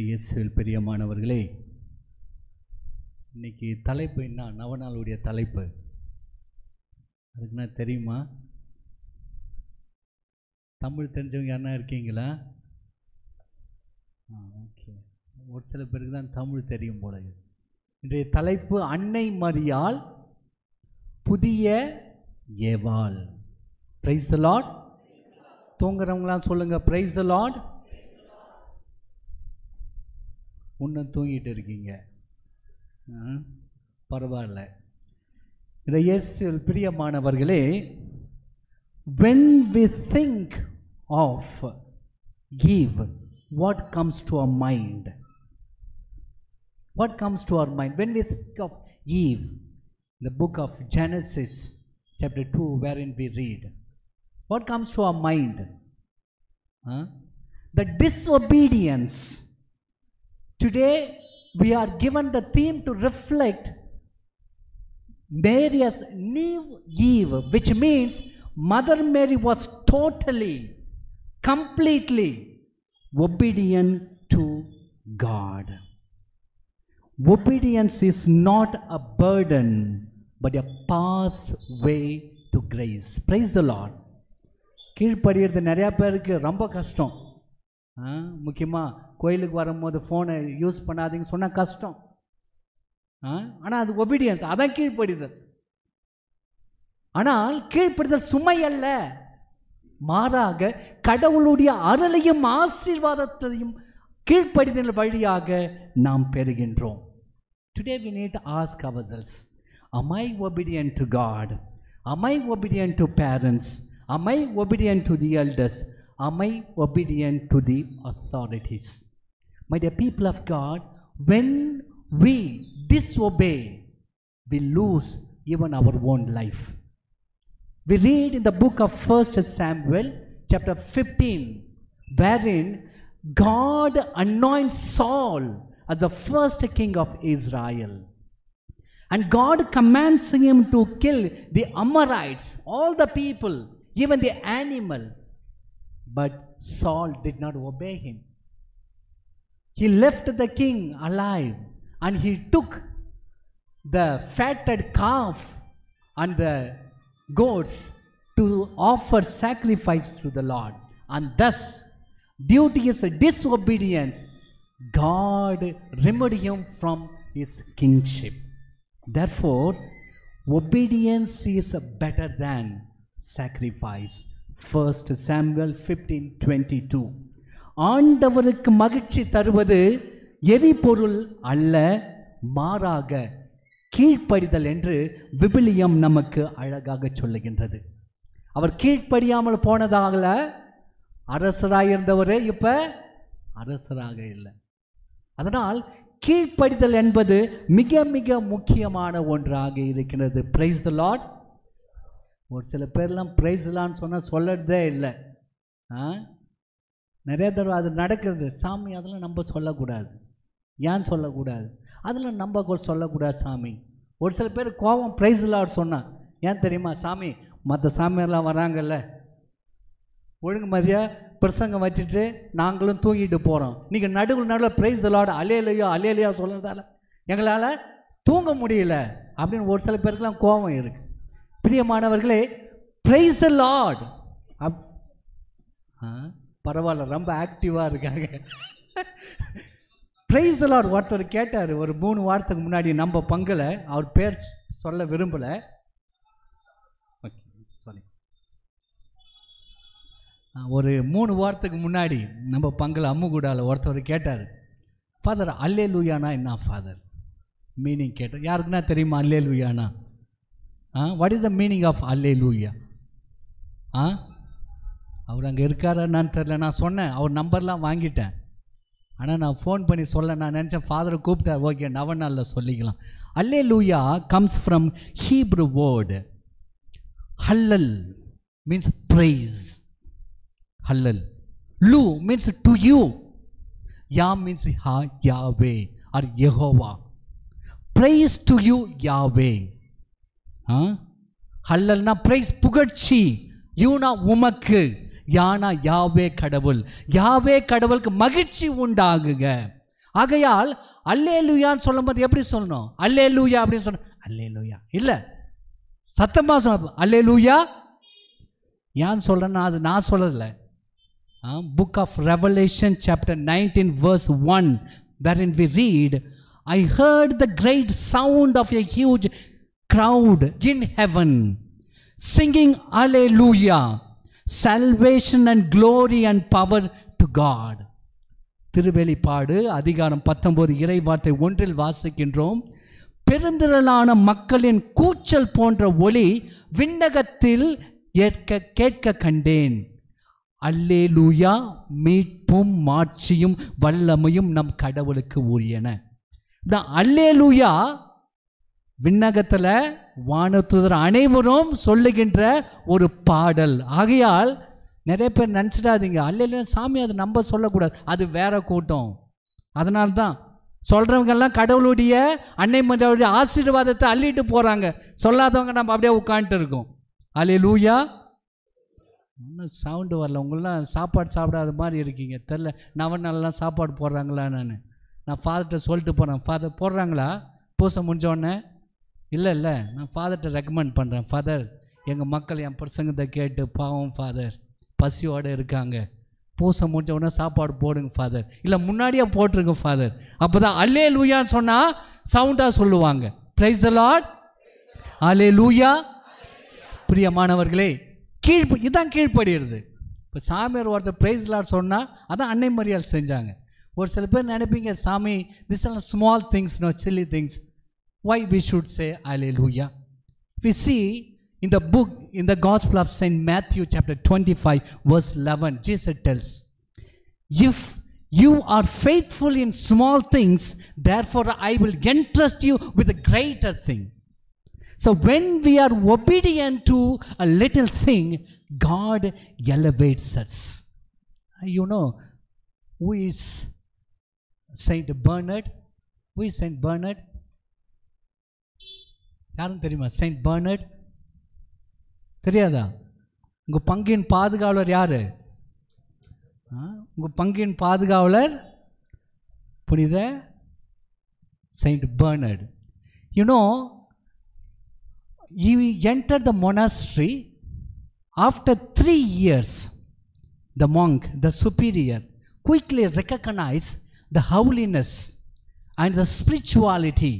இயேசுவில் பிரியமானவர்களே, இன்னைக்கு தலைப்பு என்ன? நவநாளுடைய தலைப்பு அதுக்கு என்ன தெரியுமா? தமிழ் தெரிஞ்சவங்க யாருன்னா இருக்கீங்களா? ஓகே, ஒரு சில பேருக்கு தான் தமிழ் தெரியும் போல. இன்றைய தலைப்பு அன்னை மரியாள் புதிய ஏவாள். Price the Lord. தூங்குறவங்களாம் சொல்லுங்க பிரைஸ் தி லார்ட். இன்னும் தூங்கிட்டு இருக்கீங்க, பரவாயில்ல. இயேசுவில் பிரியமானவர்களே, when we think of Eve, what comes to our mind? What comes to our mind when we think of Eve? The book of Genesis chapter 2, wherein we read, what comes to our mind? The disobedience. Today we are given the theme to reflect Mary's new Eve, which means Mother Mary was totally, completely obedient to God. Obedience is not a burden but a pathway to grace. Praise the Lord. கீழ்ப்படிகிறது நிறையா பேருக்கு ரொம்ப கஷ்டம். முக்கியமாக கோயிலுக்கு வரும்போது ஃபோனை use பண்ணாதீங்கன்னு சொன்னால் கஷ்டம். ஆனால் அது ஒபீடியன்ஸ், அதான் கீழ்ப்படிதல். ஆனால் கீழ்ப்படிதல் சுமை அல்ல, மாறாக கடவுளுடைய அருளையும் ஆசீர்வாதத்தையும் கீழ்ப்படிதல் வழியாக நாம் பெறுகின்றோம். Today we need to ask ourselves, am I obedient to God? Am I obedient to parents? Am I obedient to the elders? Am I obedient to the authorities? My dear people of God, when we disobey, we lose even our own life. We read in the book of 1 Samuel chapter 15, wherein God anoints Saul as the first king of Israel. And God commands him to kill the Amorites, all the people, even the animal. But Saul did not obey him. He left the king alive and he took the fatted calf and the goats to offer sacrifice to the Lord. And thus, due to his disobedience, God removed him from his kingship. Therefore, obedience is better than sacrifice. 1 Samuel 15:22. ஆண்டவருக்கு மகிழ்ச்சி தருவது எரிபொருள் அல்ல, மாறாக கீழ்ப்படிதல் என்று விவிலியம் நமக்கு அழகாக சொல்லுகின்றது. அவர் கீழ்ப்படியாமல் போனதாகல, அரசராக இருந்தவர் இப்ப அரசராக இல்லை. அதனால் கீழ்ப்படிதல் என்பது மிக மிக முக்கியமான ஒன்றாக இருக்கிறது. Price the Lord. ஒரு சில பேர்லாம் பிரைஸ்லான்னு சொன்னால் சொல்லறதே இல்லை. நிறைய தடவை அது நடக்கிறது. சாமி அதெல்லாம் நம்ம சொல்லக்கூடாது. ஏன் சொல்லக்கூடாது? அதெல்லாம் நம்ம சொல்லக்கூடாது சாமி. ஒரு சில பேர் கோபம் பிரைஸ் லார்ட் சொன்னால் ஏன் தெரியுமா? சாமி மற்ற சாமியெல்லாம் வராங்கல்ல, ஒழுங்கு மதியாக பிரசங்கம் வச்சுட்டு நாங்களும் தூங்கிட்டு போகிறோம். நீங்கள் நடுவில் பிரைஸ் தி லார்ட் அலேலையோ அலேலையோ சொல்கிறதால எங்களால் தூங்க முடியல அப்படின்னு ஒரு சில பேருக்குலாம் கோபம் இருக்குது. பிரியமானவர்களே, பிரைஸ் தி லார்ட். பரவாயில்ல, ரொம்ப ஆக்டிவாக இருக்காங்க. Price the Lord. ஒருத்தர் கேட்டார் ஒரு 3 வாரத்துக்கு முன்னாடி, நம்ம பங்கில் அவர் பேர் சொல்ல விரும்பலை, ஒரு 3 வாரத்துக்கு முன்னாடி நம்ம பங்கில் அம்முகூடாவில் ஒருத்தர் கேட்டார், ஃபாதர் அல்லேலூயானா என்ன ஃபாதர் மீனிங் கேட்டார். யாருக்குன்னா தெரியுமா அல்லேலூயானா? What is the meaning of hallelujah? அவர் அங்கே இருக்காரான்னு தெரில. நான் சொன்னேன், அவர் நம்பர்லாம் வாங்கிட்டேன். ஆனால் நான் ஃபோன் பண்ணி சொல்ல நான் நினச்சேன், ஃபாதரை கூப்பிட்டார், ஓகே நவநாளில் சொல்லிக்கலாம். Hallelujah comes from Hebrew word hallel, means praise. Hallel. Lu means to you. Yah means Yahweh or Yehovah. Praise to you Yahweh. Hallel na praise புகழ்ச்சி. யூனா உமக்கு, யானா யாவே கடவுள். யாவே கடவுளுக்கு மகிழ்ச்சி உண்டாகுக. ஆகையால் அல்லேலூயான்னு சொல்லும்போது எப்படி சொல்லணும்? அல்லேலூயா அப்படின்னு சொன்ன அல்லேலூயா இல்லை, சத்தமாக சொல்ல அல்லேலூயா. ஏன் சொல்கிறேன்னா அது நான் சொல்லலை. Book of Revelation chapter 19 verse 1 wherein we read, I heard the great sound of a huge crowd in heaven singing Alleluia, salvation and glory and power to God. திருவெளிப்பாடு அதிகாரம் 19 இறை வார்த்தை 1 வாசிக்கின்றோம். பெருந்திரளான மக்களின் கூச்சல் போன்ற ஒலி விண்ணகத்தில் கேட்க கண்டேன். அல்லேலூயா, மீட்பும் மாட்சியும் வல்லமையும் நம் கடவுளுக்கு உரியன. அல்லேலூயா விண்ணகத்தில் வானதூதர் அனைவரும் சொல்லுகின்ற ஒரு பாடல். ஆகையால் நிறைய பேர் நினச்சிடாதீங்க அல்லேலூயா சாமி அது நம்ம சொல்லக்கூடாது, அது வேற கூட்டம். அதனால்தான் சொல்கிறவங்கெல்லாம் கடவுளுடைய அன்னை மரியாதையுடைய ஆசீர்வாதத்தை அள்ளிட்டு போகிறாங்க. சொல்லாதவங்க நம்ம அப்படியே உட்காந்துட்டு இருக்கோம். அல்லேலூயா. இன்னும் சவுண்டு வரல. உங்களெலாம் சாப்பாடு சாப்பிடாத மாதிரி இருக்கீங்க தெரில. நவநாளெலாம் சாப்பாடு போடுறாங்களா? நான் ஃபாதர்கிட்ட சொல்லிட்டு போகிறேன். ஃபாதர் போடுறாங்களா பூசை முடிஞ்சோடனே? இல்லை நான் ஃபாதர்கிட்ட ரெக்கமெண்ட் பண்ணுறேன். ஃபாதர், எங்கள் மக்கள் என் பிரசங்கத்தை கேட்டு பாவம் ஃபாதர் பசியோடு இருக்காங்க, பூசை முடிஞ்ச உடனே சாப்பாடு போடுங்க ஃபாதர், இல்லை முன்னாடியே போட்டுருங்க ஃபாதர். அப்போ தான் அல்லேலூயான்னு சொன்னால் சவுண்டாக சொல்லுவாங்க. Praise the lord. அல்லேலூயா. பிரியமானவர்களே, இதான் கீழ்ப்படுகிறது. இப்போ சாமியார் ஒருத்தர் பிரைஸ் லார்ட் சொன்னால் அதான் அன்னை மரியாள் செஞ்சாங்க. ஒரு சில பேர் நினைப்பீங்க சாமி this are small things, no silly things, why we should say Alleluia. We see in the book, in the Gospel of Saint Matthew chapter 25 verse 11, Jesus tells, if you are faithful in small things, therefore I will entrust you with a greater thing. So when we are obedient to a little thing, God elevates us. You know who is Saint Bernard? Who is Saint Bernard? யாரும் தெரியுமா? Saint பர்னர்ட் தெரியாதா? உங்கள் பங்கின் பாதுகாவலர் யார்? உங்கள் பங்கின் பாதுகாவலர் புனித Saint பர்னர்ட். You know, he entered the monastery. After 3 years, the monk, the superior, quickly recognized the holiness and the spirituality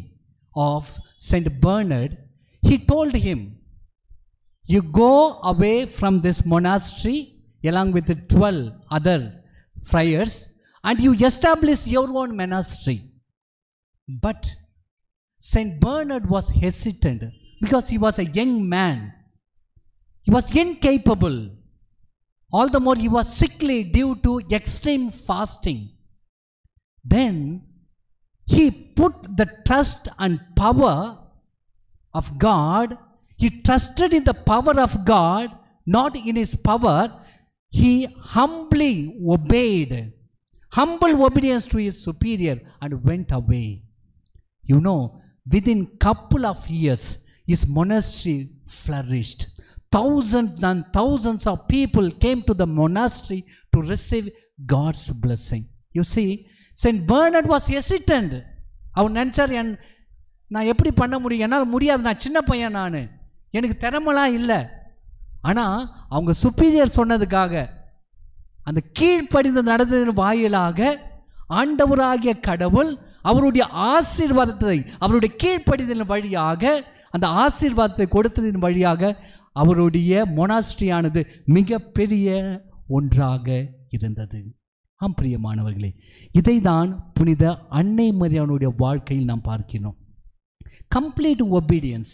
of Saint Bernard. He told him, you go away from this monastery along with the 12 other friars and you establish your own monastery. But Saint Bernard was hesitant because he was a young man. He was incapable. All the more he was sickly due to extreme fasting. Then he put the trust and power of God. He trusted in the power of God, not in his power. He humbly obeyed, humble obedience to his superior, and went away. You know, within couple of years, his monastery flourished. Thousands and thousands of people came to the monastery to receive God's blessing. You see, Saint Bernard was hesitant. அவன் நினச்சார், நான் எப்படி பண்ண முடியும், என்னால் முடியாது, நான் சின்ன பையன், எனக்கு திறமெல்லாம் இல்லை. ஆனால் அவங்க சுப்பீரியர் சொன்னதுக்காக அந்த கீழ்ப்படிந்து நடந்ததின் வாயிலாக ஆண்டவராகிய கடவுள் அவருடைய ஆசீர்வாதத்தை, அவருடைய கீழ்ப்படிதலின் வழியாக அந்த ஆசீர்வாதத்தை கொடுத்ததின் வழியாக அவருடைய மொனாஸ்ட்ரியானது மிகப்பெரிய ஒன்றாக இருந்தது. ஆம் பிரியமானவர்களே, இதை தான் புனித அன்னை மரியாளுடைய வாழ்க்கையில் நாம் பார்க்கிறோம். Complete obedience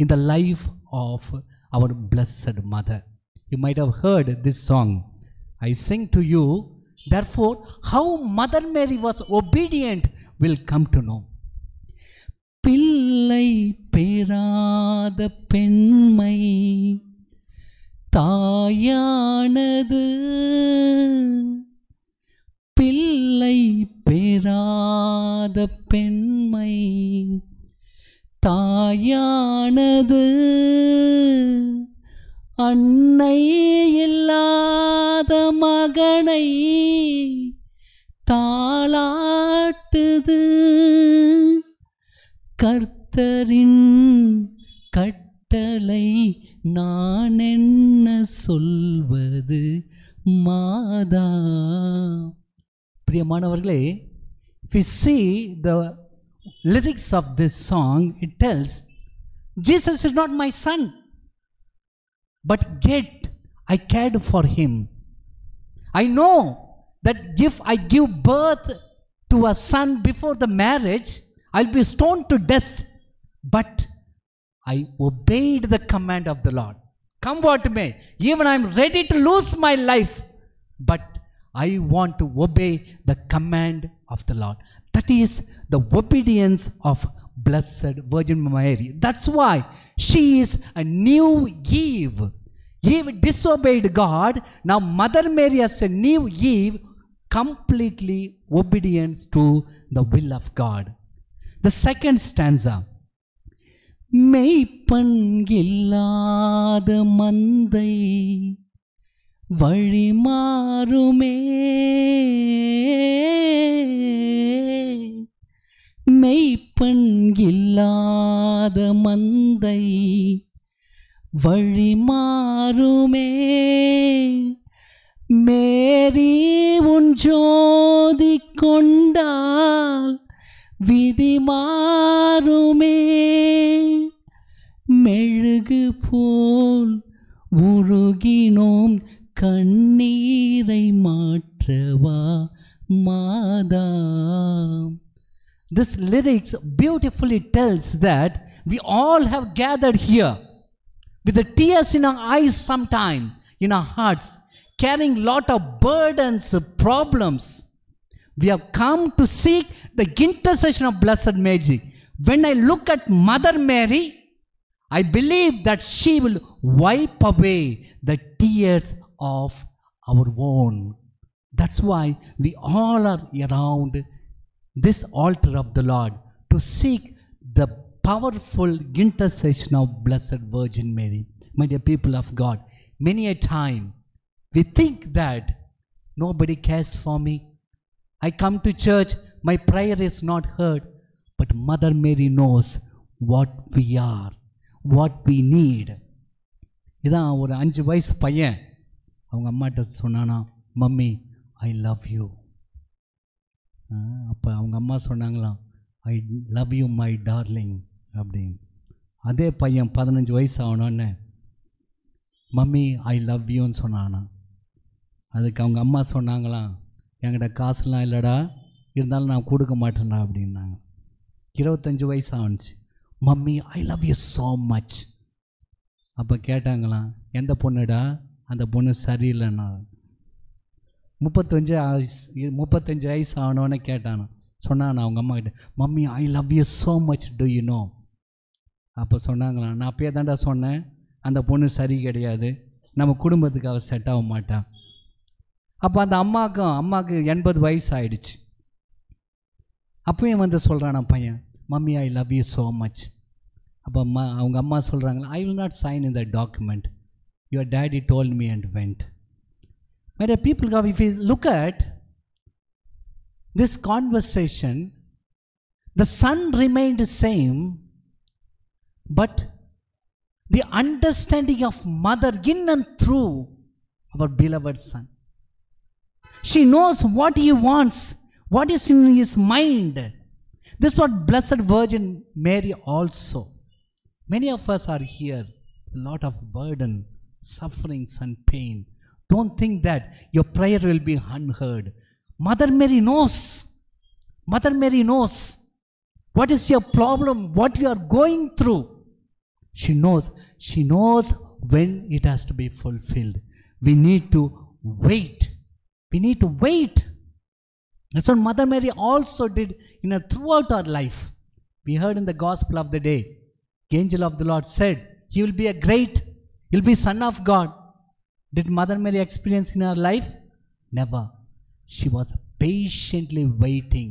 in the life of our blessed mother. You might have heard this song, I sing to you, therefore how Mother Mary was obedient will come to know. பிள்ளை பெறாத பெண்மை தாயானது, பிள்ளை பெறாத பெண்மை தாயானது, அன்னை இல்லாத மகனை தாளாட்டுது கர்த்தரின் கட்டளை நான் என்ன சொல்வது மாதா. பிரியமானவர்களே, if we see the lyrics of this song, it tells Jesus is not my son, but yet I cared for him. I know that if I give birth to a son before the marriage, I'll be stoned to death, but I obeyed the command of the Lord. Come what may, even I'm ready to lose my life, but I want to obey the command of the Lord. That is the obedience of Blessed Virgin Mary. That's why she is a new Eve. Eve disobeyed God. Now Mother Mary as a new Eve, completely obedience to the will of God. The second stanza. மெய்ப்பன் இல்லாத மந்தை வழி மாறுமே, மெய்ப்பன் இல்லாத மந்தை வழி மாறுமே, மேரி உன் ஜோதி கொண்டால் விதி மாறுமே, மெழுகு போல் உருகினோம் கண்ணீரை மாற்றவா மாதா. This lyrics beautifully tells that we all have gathered here with the tears in our eyes sometime, in our hearts, carrying lot of burdens, problems. We have come to seek the intercession of Blessed Mary. When I look at Mother Mary, I believe that she will wipe away the tears of our own. That's why we all are around this altar of the Lord to seek the powerful intercession of Blessed Virgin Mary. My dear people of God, many a time we think that nobody cares for me. I come to church, my prayer is not heard, but Mother Mary knows what we are, what we need. இதான் ஒரு 5 வயசு பையன் அவங்க அம்மாட்ட சொன்னானா, mummy I love you. அப்போ அவங்க அம்மா சொன்னாங்களாம், ஐ லவ் யூ மை டார்லிங் அப்படின்னு. அதே பையன் 15 வயசு ஆகணுன்னு மம்மி ஐ லவ் யூன்னு சொன்னானா. அதுக்கு அவங்க அம்மா சொன்னாங்களாம், என்கிட்ட காசுலாம் இல்லைடா, இருந்தாலும் நான் கொடுக்க மாட்டேன்டா அப்படின்னாங்க. 25 வயசு ஆணுச்சு, mummy I love you so much. அப்போ கேட்டாங்களாம், எந்த பொண்ணுடா? அந்த பொண்ணு சரியில்லைண்ணா. 35 வயசு ஆனோன்னு கேட்டானா. சொன்னான் அவங்க அம்மா கிட்ட, mummy I love you so much, to you know. அப்போ சொன்னாங்களாம், நான் அப்பயே தான்டா சொன்னேன் அந்த பொண்ணு சரி கிடையாது, நம்ம குடும்பத்துக்கு அவள் செட் ஆக மாட்டான். அப்போ அந்த அம்மாவுக்கு 80 வயசு ஆயிடுச்சு. அப்பயும் வந்து சொல்கிறான் பையன், mummy I love you so much. அப்போ அவங்க அம்மா சொல்கிறாங்களா, I will not sign in the document, your daddy told me and went. My dear people, if you look at this conversation, the son remained the same, but the understanding of mother in and through our beloved son. She knows what he wants, what is in his mind. This is what Blessed Virgin Mary also. Many of us are here, a lot of burden, sufferings and pain. Don't think that your prayer will be unheard. Mother Mary knows. Mother Mary knows what is your problem, what you are going through. She knows. She knows when it has to be fulfilled. We need to wait. We need to wait. That's what Mother Mary also did throughout her life. We heard in the gospel of the day, the angel of the Lord said, he will be a great, he will be son of God. Did Mother Mary experience in her life? Never. She was patiently waiting,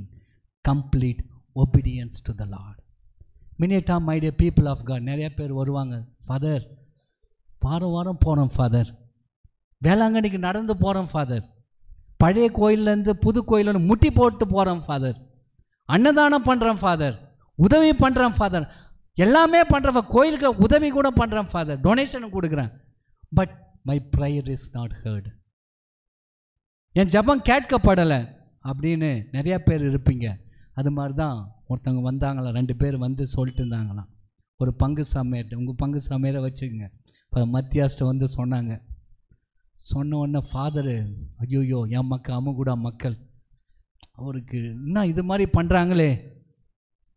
complete obedience to the Lord. Many a time, my dear people of God, நிறைய பேர் வருவாங்க, father வாரம் போகிறோம் father, வேளாங்கண்ணிக்கு நடந்து போகிறோம் father, பழைய கோயிலேருந்து புது கோயிலில் முட்டி போட்டு போகிறேன் ஃபாதர், அன்னதானம் பண்ணுறேன் ஃபாதர், உதவி பண்ணுறேன் ஃபாதர், எல்லாமே பண்ணுறேன், கோயிலுக்கு உதவி கூட பண்ணுறேன் ஃபாதர், டொனேஷன் கொடுக்குறேன். But my prayer is not heard. என் ஜபம் கேட்கப்படலை அப்படின்னு நிறையா பேர் இருப்பீங்க. அது மாதிரி தான் ஒருத்தவங்க வந்தாங்களா, 2 பேர் வந்து சொல்லிட்டு இருந்தாங்களாம், ஒரு பங்கு சமையல், உங்கள் பங்கு சமையலை வச்சுக்கோங்க. இப்போ மத்தியாஸ்ட்டை வந்து சொன்னாங்க. சொன்ன உடனே ஃபாதரு, ஐயோயோ என் மக்கள் அம்மகூடா மக்கள் அவருக்கு இன்னும் இது மாதிரி பண்ணுறாங்களே,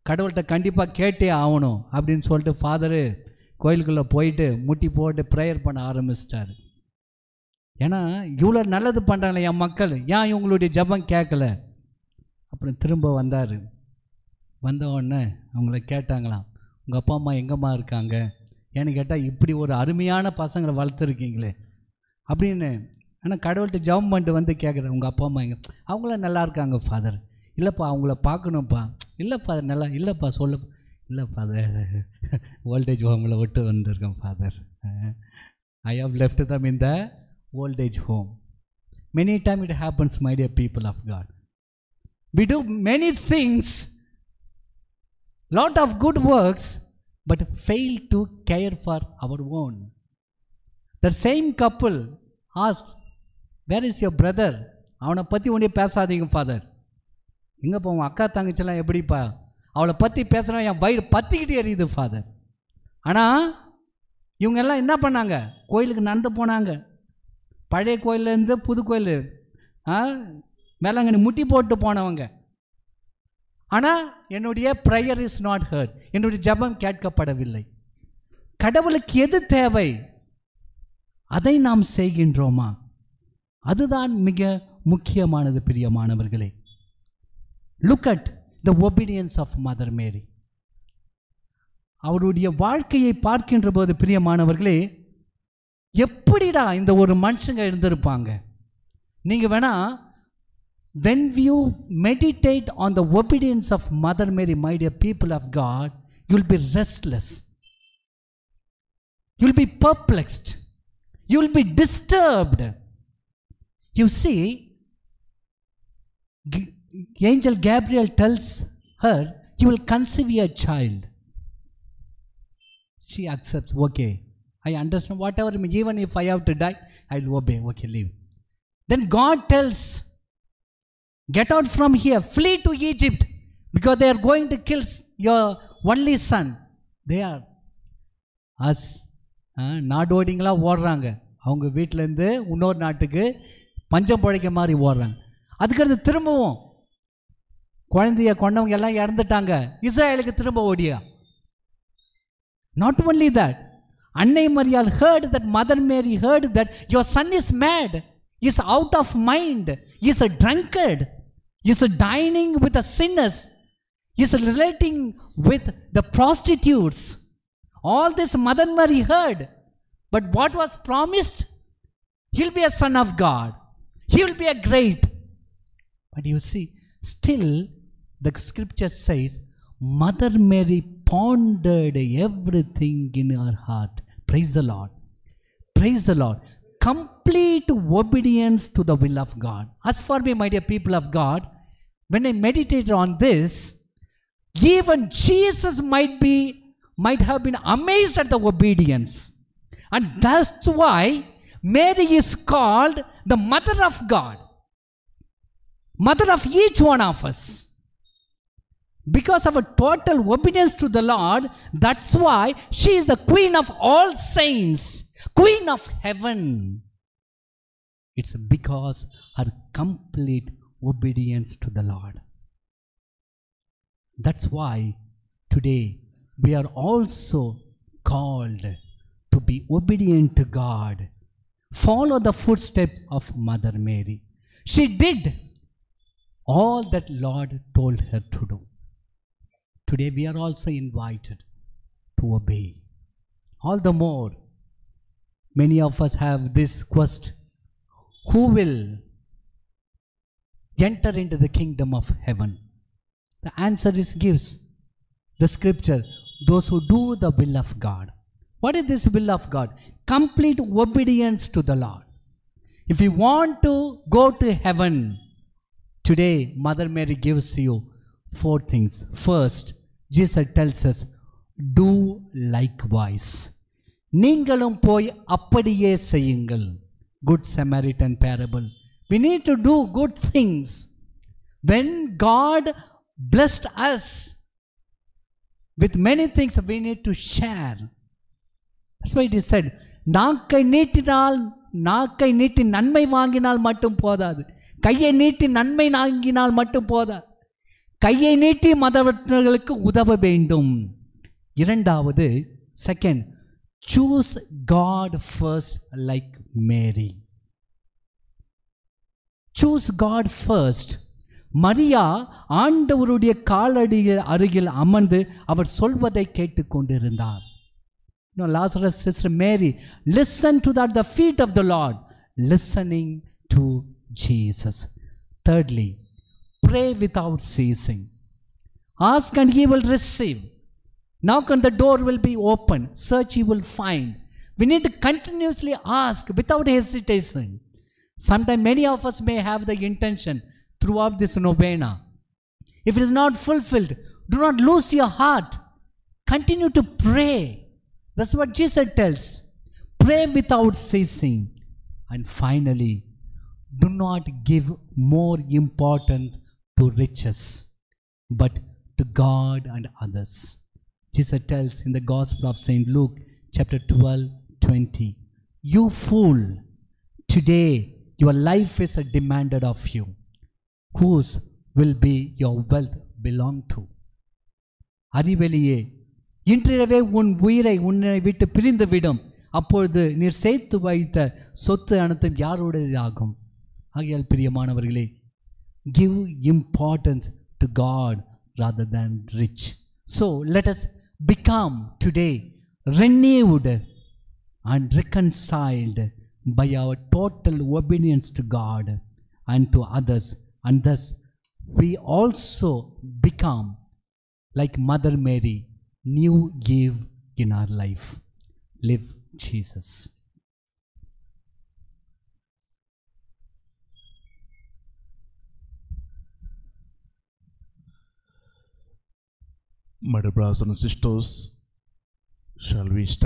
கடவுள்கிட்ட கண்டிப்பாக கேட்டே ஆகணும் அப்படின்னு சொல்லிட்டு ஃபாதரு கோயிலுக்குள்ளே போயிட்டு முட்டி போட்டு ப்ரேயர் பண்ண ஆரம்பிச்சிட்டாரு. ஏன்னா இவ்வளோ நல்லது பண்ணுறாங்களே என் மக்கள், ஏன் இவங்களுடைய ஜபம் கேட்கல? அப்புறம் திரும்ப வந்தார். வந்த உடனே அவங்கள கேட்டாங்களாம், உங்கள் அப்பா அம்மா எங்கம்மா இருக்காங்க? ஏன்னு கேட்டால், இப்படி ஒரு அருமையான பசங்களை வளர்த்துருக்கீங்களே அப்படின்னு. ஆனால் கடவுள்கிட்ட ஜபம் பண்ணிட்டு வந்து கேட்குறேன், உங்கள் அப்பா அம்மா எங்கே? அவங்களாம் நல்லா இருக்காங்க ஃபாதர். இல்லைப்பா அவங்கள பார்க்கணும்ப்பா. இல்லை ஃபாதர் நல்லா இல்லைப்பா சொல்ல. இல்லை ஃபாதர் ஓல்டேஜ் ஹோமில் விட்டு வந்துருக்கேன் father. I have left them in the old age home. Many time it happens my dear people of God. We do many things, lot of good works, but fail to care for our own. The same couple asked, where is your brother? அவனை பற்றி ஒன்றே பேசாதீங்க father. எங்கேப்பா உன் அக்கா தங்கச்செல்லாம் எப்படிப்பா? அவளை பற்றி பேசுகிறேன், என் வயிறு பற்றிக்கிட்டே எரியுது ஃபாதர். ஆனால் இவங்க எல்லாம் என்ன பண்ணாங்க? கோயிலுக்கு நடந்து போனாங்க. பழைய கோயிலேருந்து புது கோயில் வேளாங்கண்ணி முட்டி போட்டு போனவங்க. ஆனால் என்னுடைய ப்ரேயர் இஸ் நாட் ஹர்ட், என்னுடைய ஜபம் கேட்கப்படவில்லை. கடவுளுக்கு எது தேவை அதை நாம் செய்கின்றோமா? அதுதான் மிக முக்கியமானது பிரியமானவர்களே. Look at the obedience of mother Mary. அவருடைய வாழ்க்கையை பார்க்கின்ற போது பிரியமானவர்களே, எப்படிடா இந்த ஒரு மனுஷங்க இருந்திருப்பாங்க? நீங்கள் வேணா, when you meditate on the obedience of Mother Mary, my dear people of God, you will be restless, you will be perplexed, you will be disturbed. You see, Angel Gabriel tells her, you will conceive a child. She accepts, okay, I understand, whatever, even if I have to die, I will obey, okay, leave. Then God tells, get out from here, flee to Egypt, because they are going to kill your only son. They are us. நாடோடிங்களா ஓடுறாங்க, அவங்க வீட்டிலேருந்து இன்னொரு நாட்டுக்கு பஞ்சம் பழைக்க மாதிரி ஓடுறாங்க. அதுக்கடுத்து திரும்பவும் குழந்தைய கொண்டவங்க எல்லாம் இறந்துட்டாங்க, இஸ்ரேலுக்கு திரும்ப ஓடியா. நாட் ஒன்லி தட், அன்னை மரியாள் heard that, Mother Mary heard that your son is mad, is out of mind, is a drunkard, is dining with the sinners, is relating with the prostitutes. All this Mother Mary heard. But what was promised? He'll be a son of God, he will be a great. But you see, still the scripture says Mother Mary pondered everything in her heart. Praise the Lord, praise the Lord. Complete obedience to the will of God. As for me, my dear people of God, when I meditated on this, even Jesus might have been amazed at the obedience. And that's why Mary is called the mother of God, mother of each one of us. Because of a total obedience to the Lord, that's why she is the queen of all saints, queen of heaven. It's because her complete obedience to the Lord. That's why today we are also called to be obedient to God. Follow the footsteps of Mother Mary. She did all that Lord told her to do. Today we are also invited to obey. All the more, many of us have this quest: who will enter into the kingdom of heaven? The answer is gives the scripture, those who do the will of God. What is this will of God? Complete obedience to the Lord. If you want to go to heaven, today Mother Mary gives you 4 things. First, Jesus tells us, do likewise. நீங்களும் போய் அப்படியே செய்யுங்கள். Good Samaritan parable. We need to do good things. When God blessed us with many things, we need to share. That's why it is said, நாக்கை நீட்டி நன்மை வாங்கினால் மட்டும் போதாது, கையை நீட்டி நன்மை வாங்கினால் மட்டும் போதாது, கையை நீட்டி மற்றவர்களுக்கு உதவ வேண்டும். இரண்டாவது, second, choose God first like Mary. Choose God first. Maria ஆண்டவருடைய காலடி அருகில் அமர்ந்து அவர் சொல்வதை கேட்டுக்கொண்டிருந்தார். Lazarus' sister Mary listened to the feet of the Lord, listening to Jesus. Thirdly, pray without ceasing. Ask and he will receive. Knock and the door will be open. Search, you will find. We need to continuously ask without hesitation. Sometimes many of us may have the intention throughout this novena. If it is not fulfilled, do not lose your heart. Continue to pray. That's what Jesus tells. Pray without ceasing. And finally, do not give more importance to riches, but to God and others. Jesus tells in the Gospel of St. Luke, chapter 12:20, you fool, today your life is demanded of you. Whose will be your wealth belong to? அறிவெளியே, இன்றிரவே உன் உயிரை உன்னை விட்டு பிரிந்து விடும். அப்பொழுது நீர் சேர்த்து வைத்த சொத்து அனைத்தும் யாருடையதாகும்? ஆகையால் பிரியமானவர்களே, give importance to God rather than rich. So let us become today renewed and reconciled by our total obedience to God and to others, and thus we also become like Mother Mary, new Eve in our life. Live Jesus. My dear brothers and sisters, shall we stand?